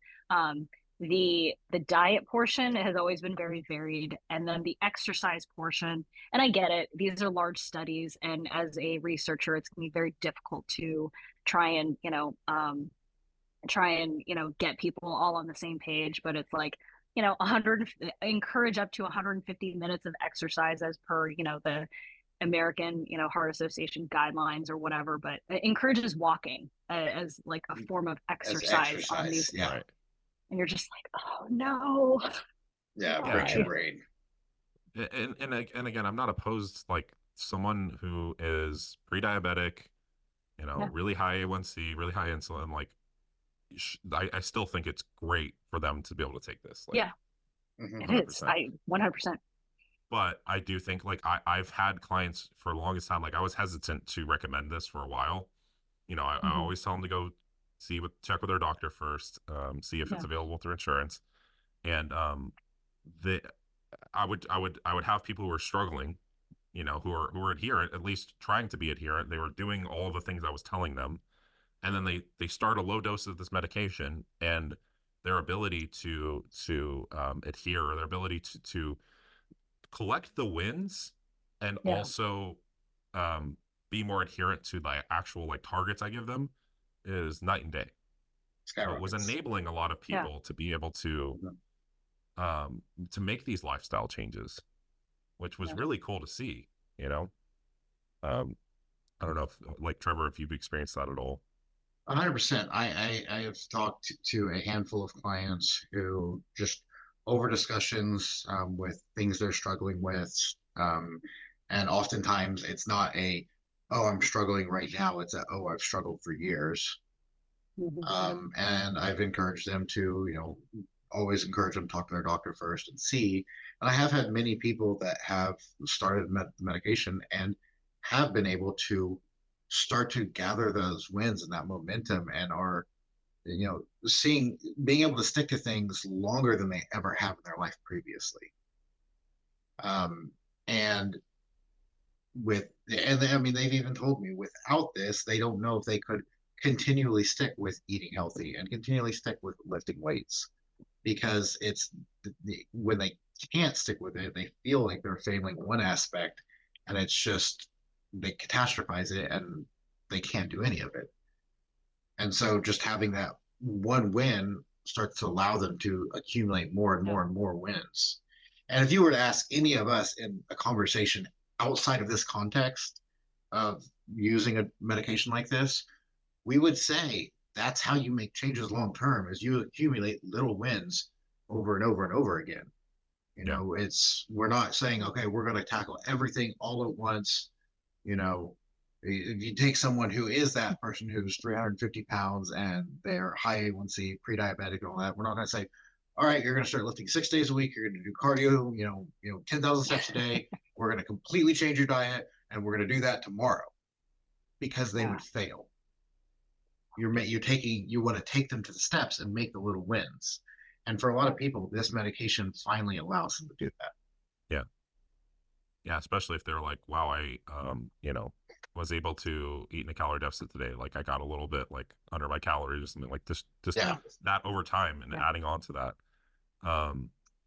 the diet portion has always been very varied, and then the exercise portion, and I get it, these are large studies, and as a researcher it's going to be very difficult to try and get people all on the same page, but it's like, 100, encourage up to 150 minutes of exercise as per the American Heart Association guidelines or whatever, but it encourages walking as like a form of exercise on these. Yeah. And you're just like, oh no. Yeah, breaks your brain. And again, I'm not opposed, like someone who is pre-diabetic, really high A1C, really high insulin, like I still think it's great for them to be able to take this. Like, yeah, 100%. It is. 100%. But I do think, like, I've had clients for the longest time, like I was hesitant to recommend this for a while. I always tell them to go check with their doctor first, see if it's available through insurance. And I would have people who are struggling, who are adherent, at least trying to be adherent. They were doing all the things I was telling them. And then they start a low dose of this medication, and their ability to adhere, or their ability to collect the wins, and also be more adherent to the actual like targets I give them, is night and day. So it was enabling a lot of people to be able to make these lifestyle changes, which was really cool to see. I don't know if, like Trevor, if you've experienced that at all. 100%. I have talked to a handful of clients who just over discussions with things they're struggling with, and oftentimes it's not oh, I'm struggling right now. It's oh, I've struggled for years. And I've encouraged them to always encourage them to talk to their doctor first and see. And I have had many people that have started medication and have been able to start to gather those wins and that momentum, and are being able to stick to things longer than they ever have in their life previously. And I mean, they've even told me without this, they don't know if they could continually stick with eating healthy and continually stick with lifting weights, because it's when they can't stick with it, they feel like they're failing one aspect, and it's just they catastrophize it and they can't do any of it. And so just having that one win starts to allow them to accumulate more and more and more wins. And if you were to ask any of us in a conversation outside of this context of using a medication like this, we would say that's how you make changes long term, is you accumulate little wins over and over and over again. We're not saying, okay, we're going to tackle everything all at once. If you take someone who is that person who's 350 pounds and they're high A1C, pre-diabetic, and all that, we're not going to say, all right, you're going to start lifting 6 days a week. You're going to do cardio, 10,000 steps a day. We're going to completely change your diet, and we're going to do that tomorrow, because they would fail. You want to take them to the steps and make the little wins. And for a lot of people, this medication finally allows them to do that. Yeah, especially if they're like, wow, I was able to eat in a calorie deficit today. Like I got a little bit like under my calories or something, like just that over time, and adding on to that.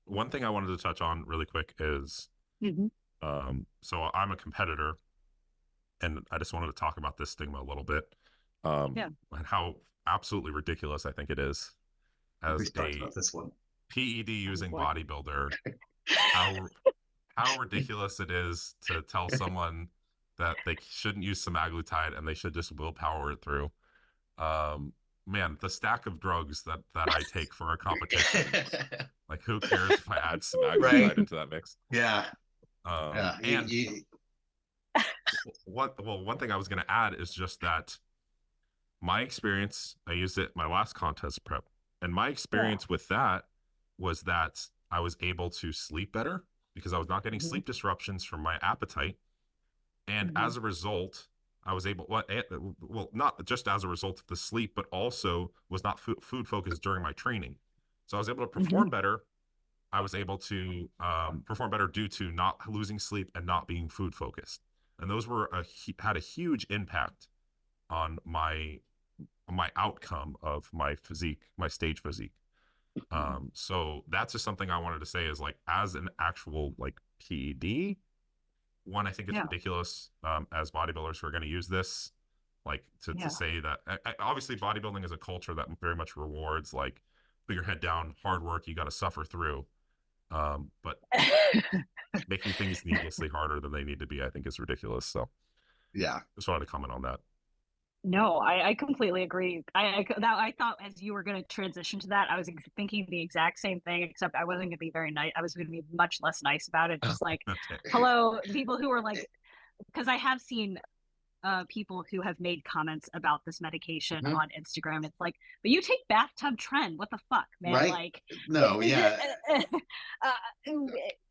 One thing I wanted to touch on really quick is, so I'm a competitor, and I just wanted to talk about this stigma a little bit, and how absolutely ridiculous I think it is as a PED using bodybuilder, how ridiculous it is to tell someone that they shouldn't use semaglutide and they should just willpower it through. Man, the stack of drugs that I take for a competition, like who cares if I add semaglutide Right. into that mix? Yeah. And one thing I was going to add is just that my experience, I used it my last contest prep, and my experience with that was that I was able to sleep better because I was not getting sleep disruptions from my appetite. And as a result, I was able, well, not just as a result of the sleep, but also was not food focused during my training. So I was able to perform better. I was able to perform better due to not losing sleep and not being food focused. And those had a huge impact on my outcome of my physique, my stage physique. So that's just something I wanted to say is like, as an actual like PED, one, I think it's ridiculous as bodybuilders who are going to use this, like to say that obviously bodybuilding is a culture that very much rewards like put your head down, hard work, you got to suffer through. But making things needlessly harder than they need to be, I think, is ridiculous. So yeah, just wanted to comment on that. No, I completely agree. I thought as you were going to transition to that, I was thinking the exact same thing, except I wasn't going to be very nice. I was going to be much less nice about it. Just like, hello, people who are like, because I have seen people who have made comments about this medication on Instagram. It's like, but you take bathtub trend. What the fuck, man? Right? Like, no, yeah.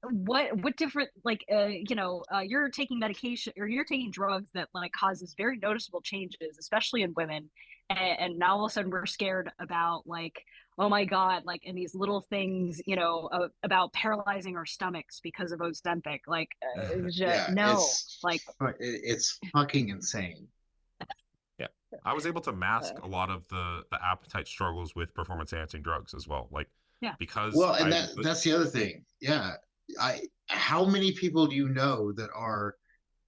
What different, like, you're taking medication or you're taking drugs that like causes very noticeable changes, especially in women. And now all of a sudden we're scared about like, oh my God, like in these little things, about paralyzing our stomachs because of Ozempic. Like, it's fucking insane. Yeah, I was able to mask a lot of the appetite struggles with performance enhancing drugs as well. Like, because that's the other thing. Yeah, how many people do you know that are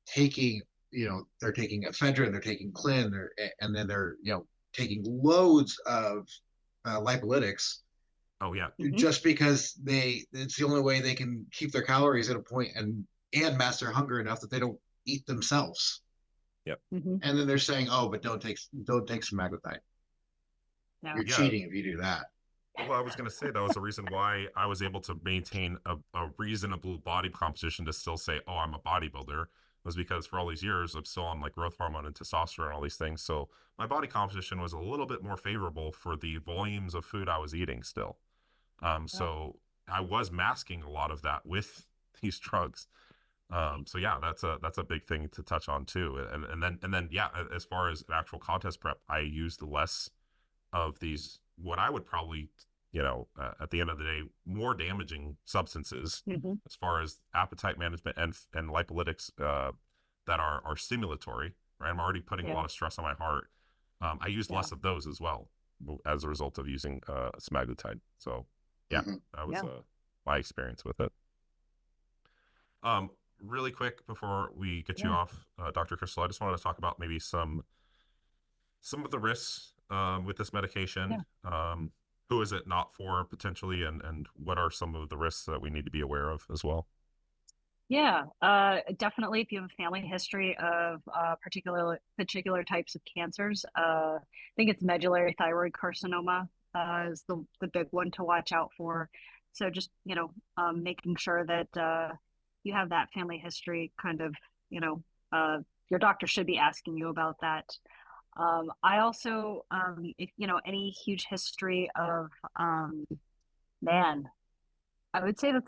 taking, they're taking ephedrine, they're taking Clin, and then they're taking loads of lipolytics. Oh yeah. Just because it's the only way they can keep their calories at a point and master their hunger enough that they don't eat themselves. Yep. And then they're saying, "Oh, but don't take semaglutide. No. You're cheating if you do that." Well, I was going to say that was the reason why I was able to maintain a reasonable body composition to still say, "Oh, I'm a bodybuilder." Was because for all these years I'm still on like growth hormone and testosterone and all these things, so my body composition was a little bit more favorable for the volumes of food I was eating still. So I was masking a lot of that with these drugs. So yeah, that's a big thing to touch on too. And then yeah, as far as an actual contest prep, I used less of these, what I would probably, at the end of the day, more damaging substances as far as appetite management and lipolytics that are stimulatory, right? I'm already putting a lot of stress on my heart. I used less of those as well as a result of using semaglutide. So yeah, that was my experience with it. Really quick before we get you off, Dr. Christle, I just wanted to talk about maybe some of the risks with this medication. Who is it not for potentially, and what are some of the risks that we need to be aware of as well? Yeah, definitely. If you have a family history of particular types of cancers, I think it's medullary thyroid carcinoma is the big one to watch out for. So just making sure that you have that family history. Kind of, your doctor should be asking you about that. I also, if any huge history of man, I would say that's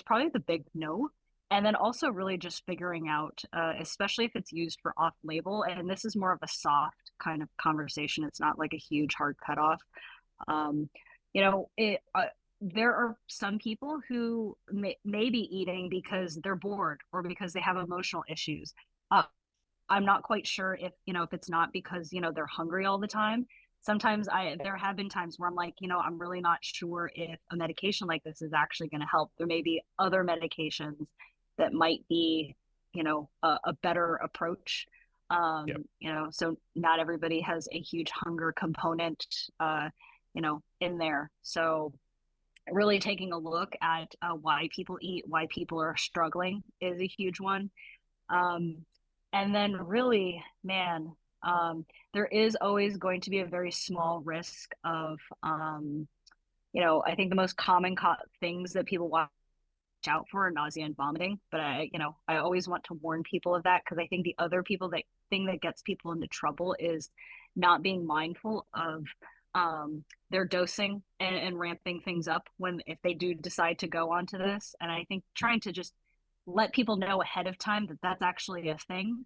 probably the big no. And then also really just figuring out, especially if it's used for off-label, and this is more of a soft kind of conversation. It's not like a huge hard cutoff. There are some people who may be eating because they're bored or because they have emotional issues. I'm not quite sure if it's not because they're hungry all the time. Sometimes there have been times where I'm like, I'm really not sure if a medication like this is actually going to help. There may be other medications that might be, a better approach. So not everybody has a huge hunger component, in there. So really taking a look at why people eat, why people are struggling is a huge one. And then really, man, there is always going to be a very small risk of, I think the most common things that people watch out for are nausea and vomiting. But I always want to warn people of that, because I think the other thing that gets people into trouble is not being mindful of their dosing and ramping things up if they do decide to go onto this. And I think trying to just let people know ahead of time that that's actually a thing,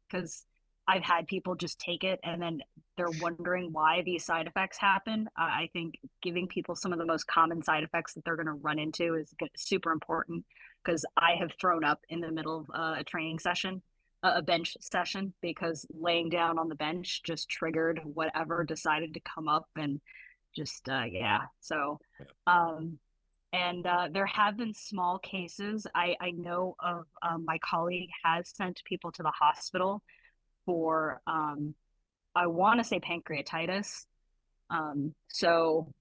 because I've had people just take it and then they're wondering why these side effects happen. I think giving people some of the most common side effects that they're going to run into is super important, because I have thrown up in the middle of a training session, a bench session, because laying down on the bench just triggered whatever decided to come up. And just yeah, so and there have been small cases. I know of, my colleague has sent people to the hospital for, I want to say pancreatitis. So,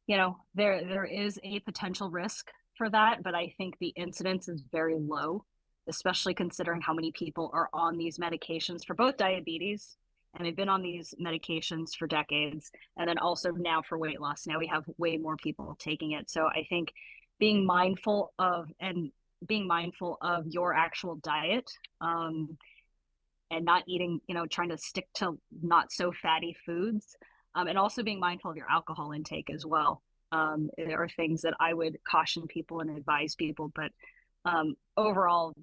there is a potential risk for that, but I think the incidence is very low, especially considering how many people are on these medications for both diabetes, and they've been on these medications for decades, and then also now for weight loss. Now we have way more people taking it. So I think being mindful of your actual diet, and not eating, trying to stick to not so fatty foods, and also being mindful of your alcohol intake as well. There are things that I would caution people and advise people, but overall,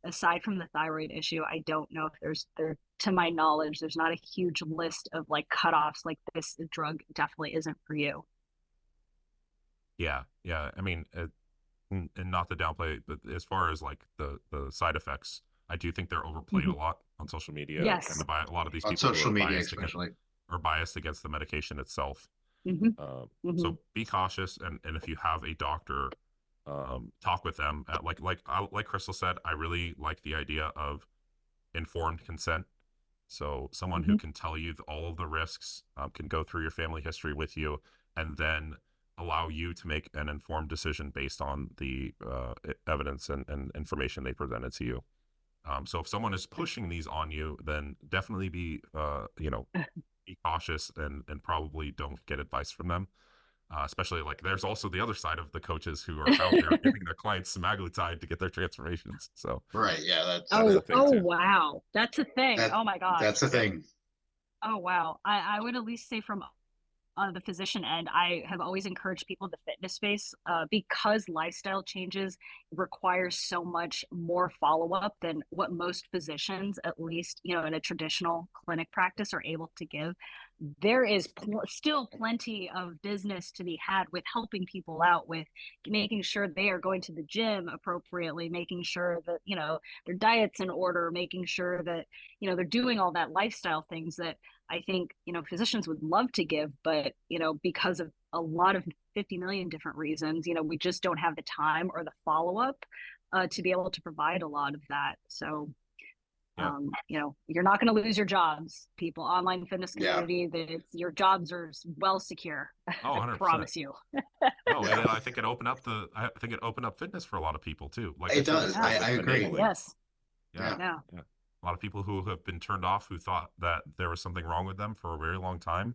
aside from the thyroid issue, I don't know if to my knowledge, there's not a huge list of like cutoffs, like this drug definitely isn't for you. Yeah. I mean, and not to downplay, but as far as like the side effects, I do think they're overplayed a lot on social media. Yes. And by a lot of these On people social who are media, biased especially. are biased against the medication itself. Mm-hmm. So be cautious, and if you have a doctor, talk with them. Like Christle said, I really like the idea of informed consent. So someone who can tell you all of the risks, can go through your family history with you, and then allow you to make an informed decision based on the evidence and information they presented to you. So if someone is pushing these on you, then definitely be cautious, and probably don't get advice from them. Especially, like, there's also the other side of the coaches who are out there giving their clients semaglutide to get their transformations. So Right, yeah, that's oh, a thing too. wow, that's a thing. Oh my gosh, that's a thing. Oh wow, I would at least say from the physician end, I have always encouraged people in the fitness space, because lifestyle changes require so much more follow-up than what most physicians, at least, in a traditional clinic practice, are able to give. There is still plenty of business to be had with helping people out with making sure they are going to the gym appropriately, making sure that, their diet's in order, making sure that, they're doing all that lifestyle things that I think, physicians would love to give, but, because of a lot of 50 million different reasons, we just don't have the time or the follow-up to be able to provide a lot of that. So, you're not going to lose your jobs, people. Online fitness community, that your jobs are well secure. Oh, I 100%. promise you. Oh, and I think it opened up fitness for a lot of people too. Like It does. I agree. Yes. Yeah. A lot of people who have been turned off, who thought that there was something wrong with them for a very long time,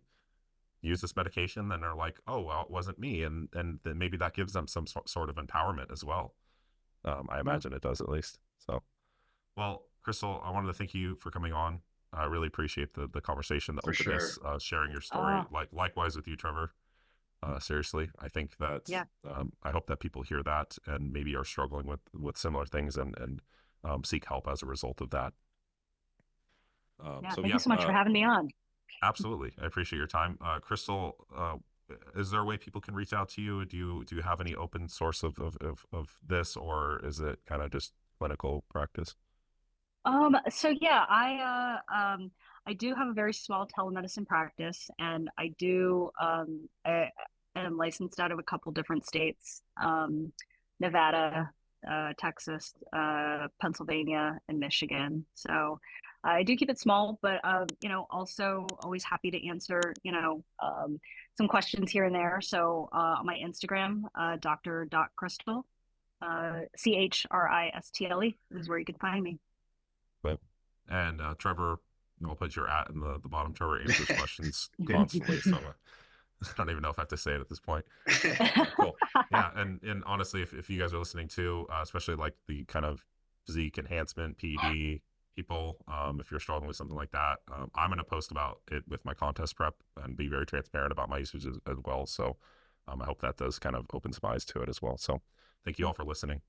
use this medication, then they're like, oh, well, it wasn't me. And then maybe that gives them some sort of empowerment as well. I imagine it does, at least. So, well, Christle, I wanted to thank you for coming on. I really appreciate the conversation, the openness, sharing your story. Likewise with you, Trevor. Seriously, I think that, I hope that people hear that and maybe are struggling with similar things, and seek help as a result of that. Thank you so much for having me on. Absolutely. I appreciate your time. Christle, is there a way people can reach out to you? Do you have any open source of this, or is it kind of just clinical practice? So yeah, I do have a very small telemedicine practice, and I am licensed out of a couple different states, Nevada, Texas, Pennsylvania, and Michigan. So I do keep it small, but also always happy to answer some questions here and there. So on my Instagram, Dr.Christle, Christle is where you can find me. And Trevor, I'll put your at in the bottom. Trevor answers questions constantly, so I don't even know if I have to say it at this point. Cool. Yeah, and honestly, if you guys are listening to, especially like the kind of physique enhancement, PD people, if you're struggling with something like that, I'm going to post about it with my contest prep and be very transparent about my usage as well. So I hope that does kind of open some eyes to it as well. So thank you all for listening.